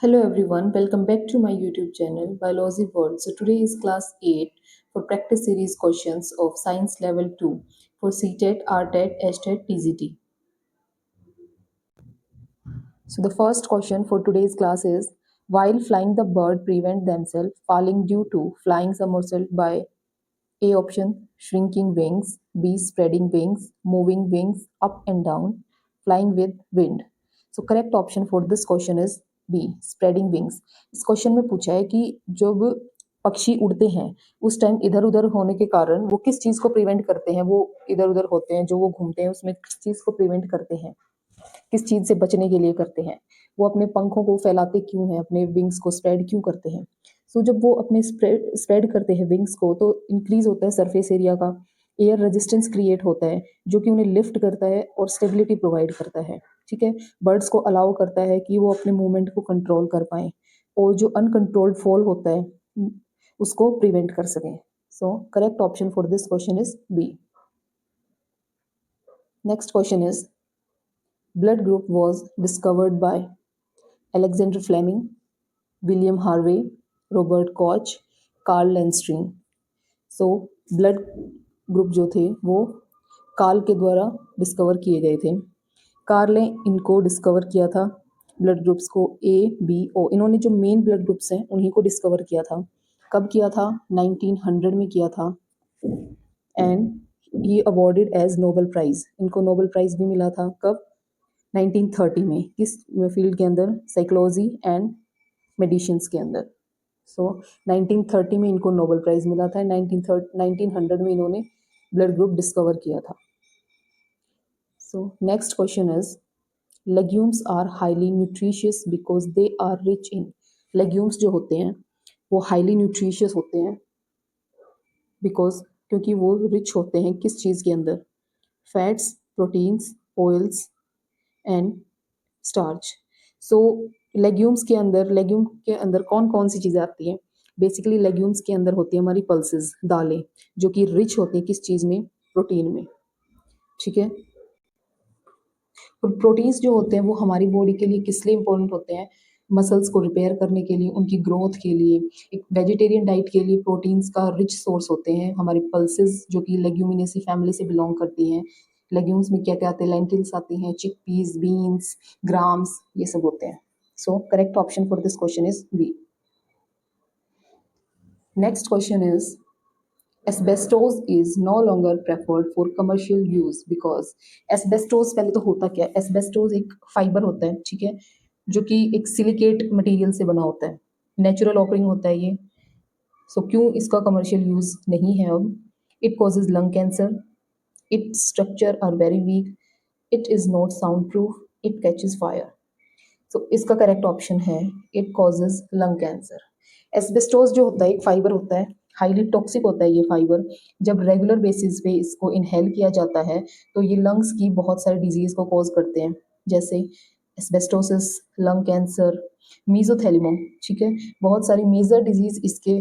Hello everyone, welcome back to my YouTube channel Biology World. So today is class 8 for practice series questions of science level 2 for CTET, RTET, STET, TGT. So the first question for today's class is, while flying the bird prevent themselves falling due to flying somersault by A option shrinking wings, B spreading wings, moving wings up and down, flying with wind. So correct option for this question is B spreading wings. इस question में पूछा है कि जब पक्षी उड़ते हैं उस टाइम इधर उधर होने के कारण वो किस चीज को प्रिवेंट करते हैं, वो इधर उधर होते हैं जो वो घूमते हैं उसमें किस चीज को प्रिवेंट करते हैं, किस चीज से बचने के लिए करते हैं, वो अपने पंखों को फैलाते क्यों हैं, अपने विंग्स को स्प्रेड क्यों करते हैं। सो जब वो अपने स्प्रेड करते हैं विंग्स को तो इंक्रीज होता है सरफेस एरिया का, एयर रेजिस्टेंस क्रिएट होता है जो कि उन्हें लिफ्ट करता है और स्टेबिलिटी प्रोवाइड करता है। ठीक है, बर्ड्स को अलाउ करता है कि वो अपने मूवमेंट को कंट्रोल कर पाए और जो अनकंट्रोल्ड फॉल होता है उसको प्रिवेंट कर सकें। So correct option for this question is B. Next question is blood group was discovered by Alexander Fleming, William Harvey, Robert Koch, Karl Landsteiner. So blood group जो थे वो कार्ल के द्वारा डिस्कवर किए गए थे। कार्ल ने इनको डिस्कवर किया था, ब्लड ग्रुप्स को ए बी ओ, इन्होंने जो मेन ब्लड ग्रुप्स हैं उन्हीं को डिस्कवर किया था। कब किया था? 1900 में किया था and he awarded as Nobel prize. इनको नोबेल प्राइज भी मिला था कब? 1930 में। किस फील्ड के अंदर? साइकोलॉजी एंड मेडिसिन्स के अंदर। सो 1930 में इनको नोबेल प्राइज मिला था, 1900 में इन्होंने ब्लड ग्रुप डिस्कवर किया था। So next question is, legumes are highly nutritious because they are rich in. Legumes जो होते हैं वो हाईली न्यूट्रिशियस होते हैं बिकॉज क्योंकि वो रिच होते हैं किस चीज़ के अंदर? Fats, proteins, oils and starch. So legumes के अंदर कौन कौन सी चीज़ें आती हैं? बेसिकली लेग्यूम्स के अंदर होती है हमारी पल्सेस, दालें, जो कि रिच होती हैं किस चीज़ में? प्रोटीन में। ठीक है, और प्रोटीन्स जो होते हैं वो हमारी बॉडी के लिए किस लिए इंपॉर्टेंट होते हैं? मसल्स को रिपेयर करने के लिए, उनकी ग्रोथ के लिए। एक वेजिटेरियन डाइट के लिए प्रोटीन्स का रिच सोर्स होते हैं हमारी पल्सेस जो कि लेग्यूमिनेसी फैमिली से बिलोंग करती हैं। लेग्यूम्स में क्या क्या आते हैं? लेंटिल्स आती हैं, चिकपीस, बीन्स, ग्राम्स, ये सब होते हैं। So correct option for this question is B. Next question is, asbestos is no longer preferred for commercial use because. Asbestos पहले तो होता क्या है? एस्बेस्टोस एक फाइबर होता है, ठीक है, जो कि एक सिलिकेट मटेरियल से बना होता है, नेचुरल ऑकरिंग होता है ये। सो क्यों इसका कमर्शियल यूज नहीं है अब? It causes lung cancer, it's structure are very weak, it is not sound proof, it catches fire. So इसका करेक्ट ऑप्शन है it causes lung cancer. Asbestos जो होता है एक फाइबर होता है, हाईली टॉक्सिक होता है ये फाइबर। जब रेगुलर बेसिस पे इसको इनहेल किया जाता है तो ये लंग्स की बहुत सारे डिजीज को कॉज करते हैं, जैसे एस्बेस्टोसिस, लंग कैंसर, मीजोथेलिoma। ठीक है, बहुत सारी मेजर डिजीज इसके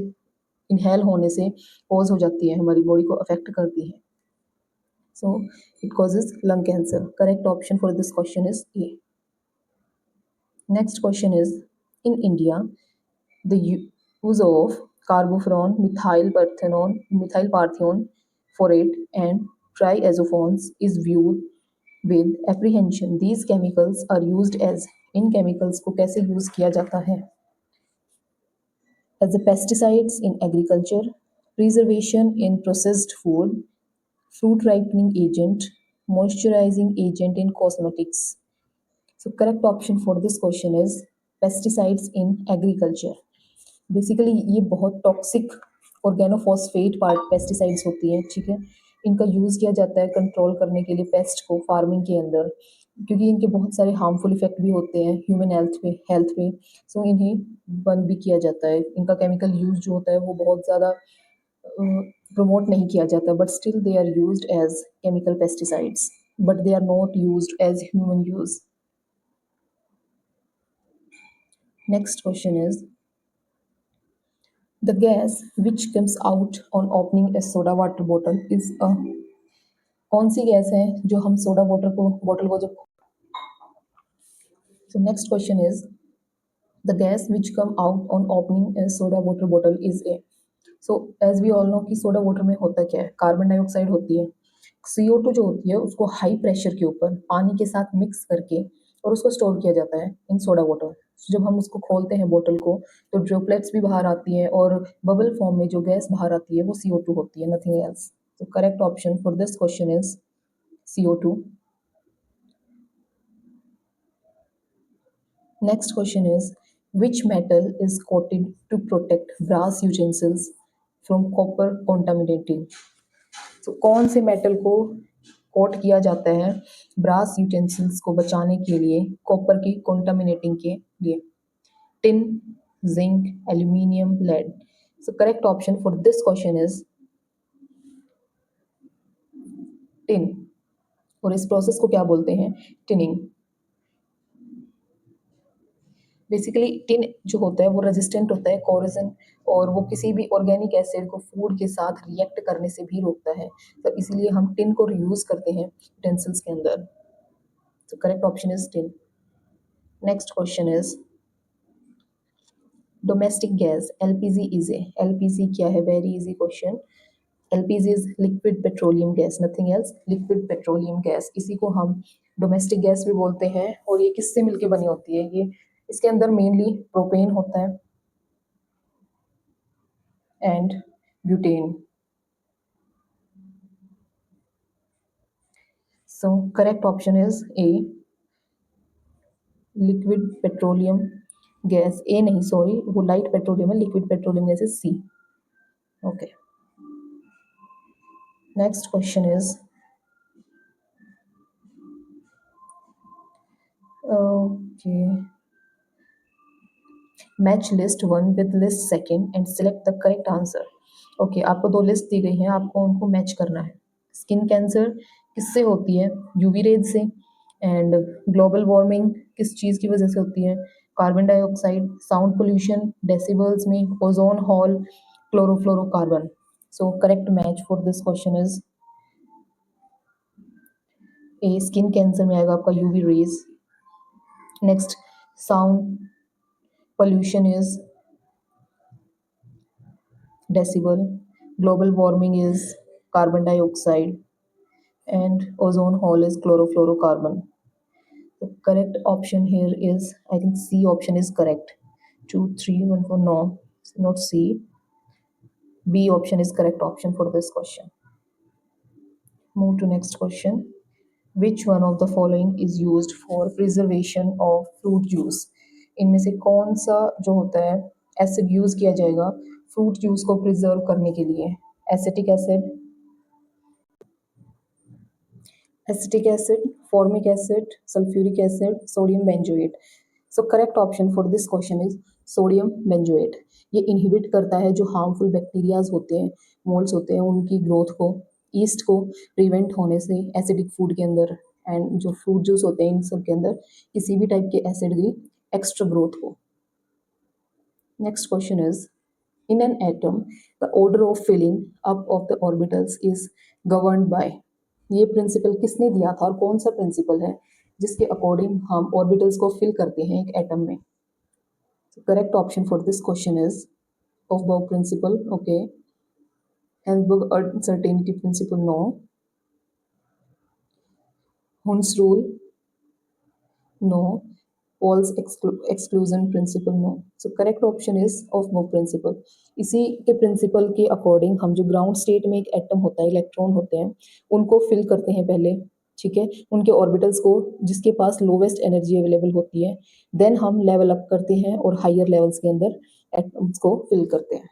इनहेल होने से कॉज हो जाती है, हमारी बॉडी को अफेक्ट करती है। So it causes lung cancer. Correct option for this question is A. Next question is, in India, the use of carbofuran, methylparthenone, folate, and triazophones is viewed with apprehension. These chemicals are used as, in chemicals को कैसे use किया जाता है? As a pesticides in agriculture, preservation in processed food, fruit ripening agent, moisturizing agent in cosmetics. So correct option for this question is pesticides in agriculture. Basically ये बहुत toxic organophosphate part pesticides होती हैं, ठीक है। इनका use किया जाता है कंट्रोल करने के लिए पेस्ट को फार्मिंग के अंदर, क्योंकि इनके बहुत सारे हार्मफुल इफेक्ट भी होते हैं ह्यूमन हेल्थ पे। सो इन्हें बंद भी किया जाता है। इनका केमिकल यूज जो होता है वो बहुत ज़्यादा प्रमोट नहीं किया जाता, but still they are used as chemical pesticides, but they are not used as human use. Next question is, the gas which comes out on opening a soda water bottle is a, कौन सी gas है जो हम soda water को bottle को जब। So next question is, The gas which come out on opening a soda water bottle is A. So as we all know कि soda water में होता क्या है, कार्बन डाइऑक्साइड होती है। CO2 जो होती है उसको हाई प्रेशर के ऊपर पानी के साथ मिक्स करके और उसको स्टोर किया जाता है इन सोडा वाटर। जब हम उसको खोलते हैं बोतल को तो ड्रॉपलेट्स भी बाहर आती हैं और बबल फॉर्म में जो गैस बाहर आती है वो CO2 होती है, nothing else. So correct option for this question is CO2. Next question is, which metal is coated to protect brass utensils from copper contaminating? तो कौन से मेटल को कोट किया जाता है ब्रास यूटेंसिल्स को बचाने के लिए कॉपर की कंटामिनेटिंग के लिए? Tin, zinc, aluminium, lead. So correct option for this question is tin. और इस प्रोसेस को क्या बोलते हैं? टिनिंग। बेसिकली टिन जो होता है वो रेजिस्टेंट होता है कोरोजन, और वो किसी भी ऑर्गेनिक एसिड को फूड के साथ रिएक्ट करने से भी रोकता है, तो इसीलिए हम टिन को रीयूज करते हैं यूटेंसिल्स के अंदर। तो correct option is tin. Next question is, domestic gas LPG is a. LPG क्या है? Very easy question. LPG is liquid petroleum gas, nothing else, liquid petroleum gas. इसी को हम डोमेस्टिक गैस भी बोलते हैं। और ये किससे मिलके बनी होती है? ये इसके अंदर मेनली प्रोपेन होता है and butane. So correct option is A, liquid petroleum gas. A नहीं, सॉरी, वो लाइट पेट्रोलियम है, liquid petroleum gas is C. Okay, next question is, okay, match list 1 with list 2 and select the correct answer. Okay, आपको 2 list दी गई हैं, आपको उनको match करना है। स्किन कैंसर किससे होती है? यूवी रेज से। एंड ग्लोबल वार्मिंग किस चीज़ की वजह से होती है? Carbon dioxide. Sound pollution decibels में, ozone hole, chlorofluorocarbon. So correct match for this question is A, skin cancer में आएगा आपका UV rays. Next, sound pollution is decibel, global warming is carbon dioxide, and ozone hole is chlorofluorocarbon. The correct option here is, I think C option is correct. 2 3 1 4, no, not C. B option is correct option for this question. Move to next question. Which one of the following is used for preservation of fruit juice? इनमें से कौन सा जो होता है acid use किया जाएगा fruit juice को प्रिजर्व करने के लिए? Acetic acid, acetic acid, formic acid, sulphuric acid, sodium benzoate. So correct option for this question is sodium benzoate. ये इनहिबिट करता है जो हार्मफुल बैक्टीरियाज होते हैं, मोल्ड्स होते हैं, उनकी ग्रोथ को, ईस्ट को प्रिवेंट होने से एसिडिक फूड के अंदर, एंड जो फ्रूट जूस होते हैं इन सब के अंदर किसी भी टाइप के एसिड की एक्स्ट्रा ग्रोथ हो। Next question is, in an atom the order of filling up of the orbitals is governed by। ये प्रिंसिपल किसने दिया था और कौन सा प्रिंसिपल है जिसके अकॉर्डिंग हम ऑर्बिटल्स को फिल करते हैं एक एटम में? Correct option for this question is of principle. Okay, Heisenberg uncertainty principle, no. Hund's rule, no. Paul's exclusion principle, no. So correct option is of Bohr principle। इसी के principal के according हम जो ground state में एक atom होता है, electron होते हैं, उनको फिल करते हैं पहले, ठीक है, उनके ऑर्बिटल्स को जिसके पास लोवेस्ट एनर्जी अवेलेबल होती है, देन हम लेवल अप करते हैं और हायर लेवल्स के अंदर एटम्स को फिल करते हैं।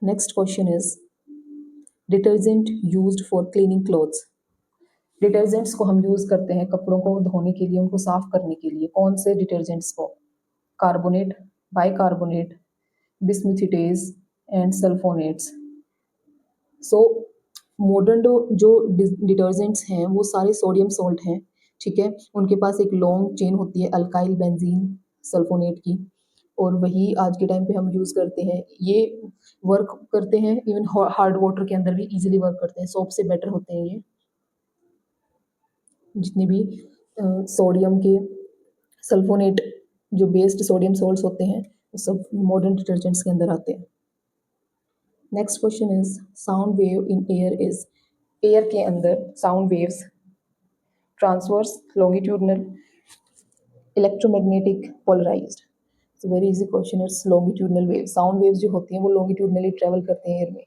Next question is, detergent used for cleaning clothes. Detergents को हम यूज करते हैं कपड़ों को धोने के लिए, उनको साफ करने के लिए। कौन से डिटर्जेंट्स को? Carbonate, bicarbonate, bismuthates and sulphonates. So modern जो डिटर्जेंट्स हैं वो सारे सोडियम सॉल्ट हैं, ठीक है, उनके पास एक लॉन्ग चेन होती है अल्काइल बेंजीन सल्फोनेट की, और वही आज के टाइम पे हम यूज़ करते हैं। ये वर्क करते हैं इवन हार्ड वाटर के अंदर भी इजीली वर्क करते हैं, सोप से बेटर होते हैं ये। जितने भी सोडियम के सल्फोनेट जो बेस्ड सोडियम सॉल्ट्स होते हैं वो सब मॉडर्न डिटर्जेंट्स के अंदर आते हैं। Next question is sound wave in air is, air के अंदर sound waves transverse, longitudinal, electromagnetic, polarised. So very easy question is longitudinal wave, sound waves जो होती हैं वो लॉन्गिट्यूडनली ट्रेवल करते हैं एयर में।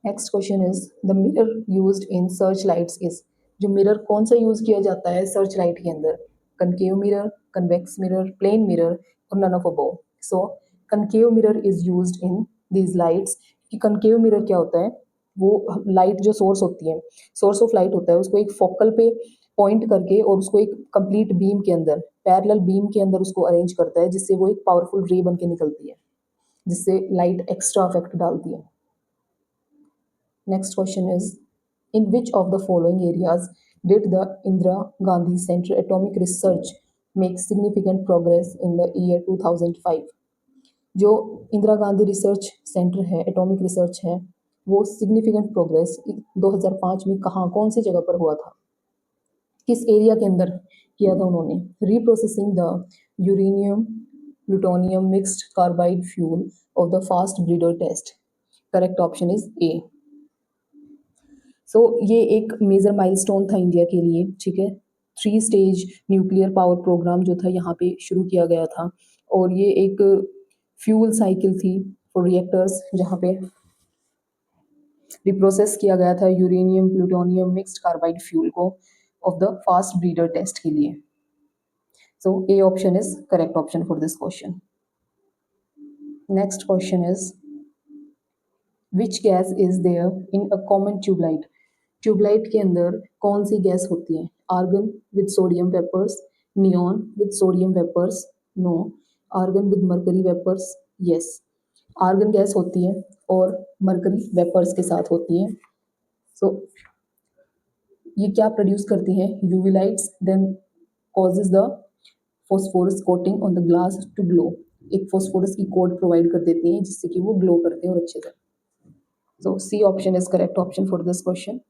Next question is the mirror used in search lights is, जो मिरर कौन सा यूज किया जाता है सर्च लाइट के अंदर, concave mirror, convex mirror, plane mirror और none of above. So concave mirror is used in these lights. कि कनकेव मिरर क्या होता है, वो लाइट जो सोर्स होती है, सोर्स ऑफ लाइट होता है, उसको एक फोकल पे पॉइंट करके और उसको एक कंप्लीट बीम के अंदर, पैरेलल बीम के अंदर उसको अरेंज करता है, जिससे वो एक पावरफुल रे बन के निकलती है, जिससे लाइट एक्स्ट्रा इफेक्ट डालती है। Next question is, in which of the following areas did the Indira Gandhi Center Atomic Research make significant progress in the year 2005? जो इंदिरा गांधी रिसर्च सेंटर है, एटॉमिक रिसर्च है, वो सिग्निफिकेंट प्रोग्रेस 2005 में कहाँ, कौन सी जगह पर हुआ था, किस एरिया के अंदर किया था उन्होंने? Reprocessing the uranium plutonium mixed carbide fuel of the fast breeder test. Correct option is A. So ये एक मेजर माइलस्टोन था इंडिया के लिए, ठीक है। 3 स्टेज न्यूक्लियर पावर प्रोग्राम जो था यहाँ पे शुरू किया गया था, और ये एक फ्यूल साइकिल थी फॉर रिएक्टर्स, जहाँ पे रिप्रोसेस किया गया था uranium plutonium mixed carbide fuel को of the fast breeder test के लिए। So A option is correct option for this question. Next question is which gas is there in a common tubelight. Tubelight के अंदर कौन सी gas होती है? Argon with sodium vapours, neon with sodium vapours, no. Argon with mercury vapours, yes. Argon gas होती है और mercury vapours के साथ होती है। सो ये क्या प्रोड्यूस करती है? UV lights, then causes the phosphorus coating on the glass to glow. एक फॉस्फोरस की कोट प्रोवाइड कर देती है जिससे कि वो ग्लो करते हैं और अच्छे से। So C option is correct option for this question.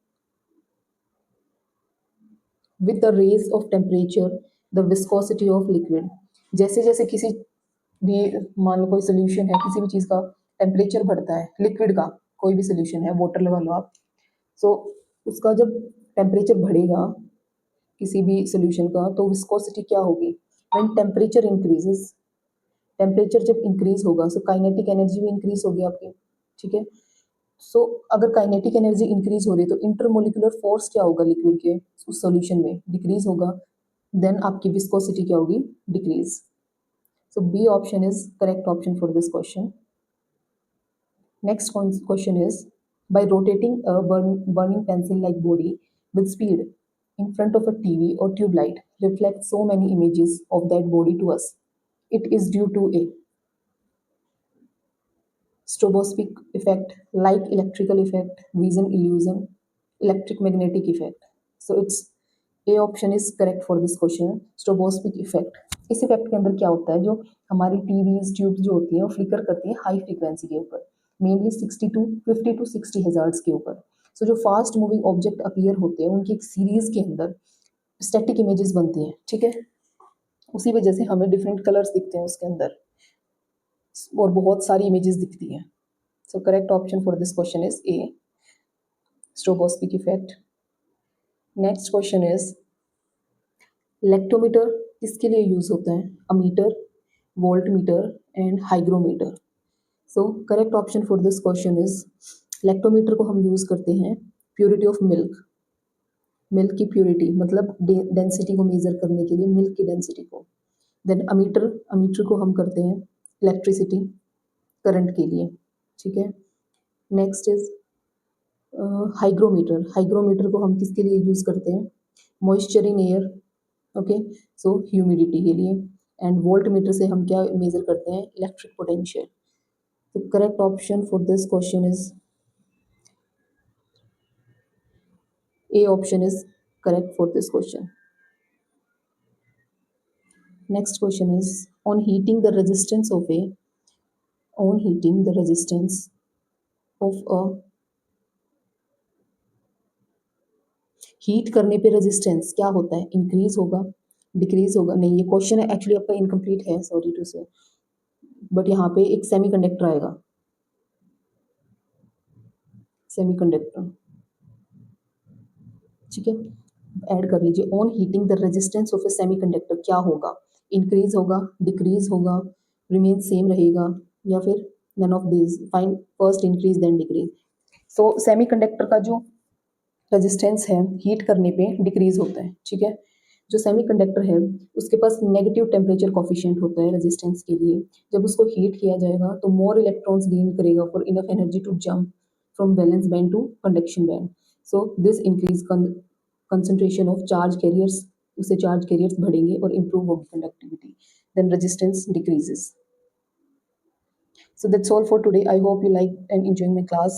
with the raise of temperature the viscosity of liquid, जैसे जैसे किसी भी, मान लो कोई सोल्यूशन है, किसी भी चीज़ का टेम्परेचर बढ़ता है, लिक्विड का कोई भी सोल्यूशन है, वाटर लगा लो आप, सो उसका जब टेम्परेचर बढ़ेगा किसी भी सोल्यूशन का, तो विस्कोसिटी क्या होगी? व्हेन टेम्परेचर इंक्रीजेस, टेम्परेचर जब इंक्रीज होगा सो काइनेटिक एनर्जी भी इंक्रीज होगी आपकी, ठीक है। सो अगर काइनेटिक एनर्जी इंक्रीज हो रही है तो इंटरमोलिकुलर फोर्स क्या होगा लिक्विड के उस सॉल्यूशन में? डिक्रीज होगा, देन आपकी विस्कोसिटी क्या होगी? Decrease. So B option is correct option for this question. Next question is by rotating a burning pencil like body with speed in front of a TV or tube light reflects so many images of that body to us. It is due to a stroboscopic effect, like electrical effect, vision illusion, electric magnetic effect. So it's A option is correct for this question, stroboscopic effect. इस effect के अंदर क्या होता है, जो हमारी TVs tubes जो होती हैं वो फ्लिकर करती हैं हाई फ्रीक्वेंसी के ऊपर, मेनली 50 to 60 हर्ट्ज के ऊपर। सो जो फास्ट मूविंग ऑब्जेक्ट अपीयर होते हैं उनकी एक सीरीज के अंदर स्टैटिक इमेजेस बनती हैं, ठीक है। उसी वजह से हमें डिफरेंट कलर्स दिखते हैं उसके अंदर और बहुत सारी इमेजेस दिखती हैं। So correct option for this question is A, stroboscopic effect. Next question is lactometer किसके लिए यूज होता है? Ammeter, volt meter and hygrometer. So correct option for this question is lactometer को हम यूज करते हैं प्योरिटी ऑफ मिल्क, मिल्क की purity मतलब डेंसिटी को मेजर करने के लिए, मिल्क की डेंसिटी को। देन अमीटर, अमीटर को हम करते हैं इलेक्ट्रिसिटी, करंट के लिए, ठीक है। नेक्स्ट इज हाइग्रोमीटर, हाइग्रोमीटर को हम किसके लिए यूज करते हैं? Moisture in air, okay, so humidity के लिए। एंड वोल्ट मीटर से हम क्या मेजर करते हैं? Electric potential. तो correct option for this question is A option is correct for this question. Next question is on heating the resistance of a, on heating the resistance of a, heat करने पे resistance क्या होता है? Increase होगा, decrease होगा, नहीं ये question है एक्चुअली आपका इनकम्प्लीट है, सॉरी टू से, बट यहाँ पे एक सेमीकंडक्टर आएगा, सेमीकंडक्टर, ठीक है, ऐड कर लीजिए। On heating the resistance of A semiconductor क्या होगा, इंक्रीज होगा, डिक्रीज होगा, रिमेन सेम रहेगा, या फिर none of these, find first increase then decrease. So semiconductor का जो रेजिस्टेंस है हीट करने पे डिक्रीज होता है, ठीक है। जो सेमीकंडक्टर है उसके पास नेगेटिव टेम्परेचर कॉफिशिएंट होता है रेजिस्टेंस के लिए, जब उसको हीट किया जाएगा तो मोर इलेक्ट्रॉन्स गेन करेगा for enough energy to jump from valence band to conduction band. So this increase concentration of charge carriers, उससे चार्ज कैरियर्स बढ़ेंगे और इंप्रूव होगी conductivity, then resistance decreases. So that's all for today. I hope you liked and enjoyed my class.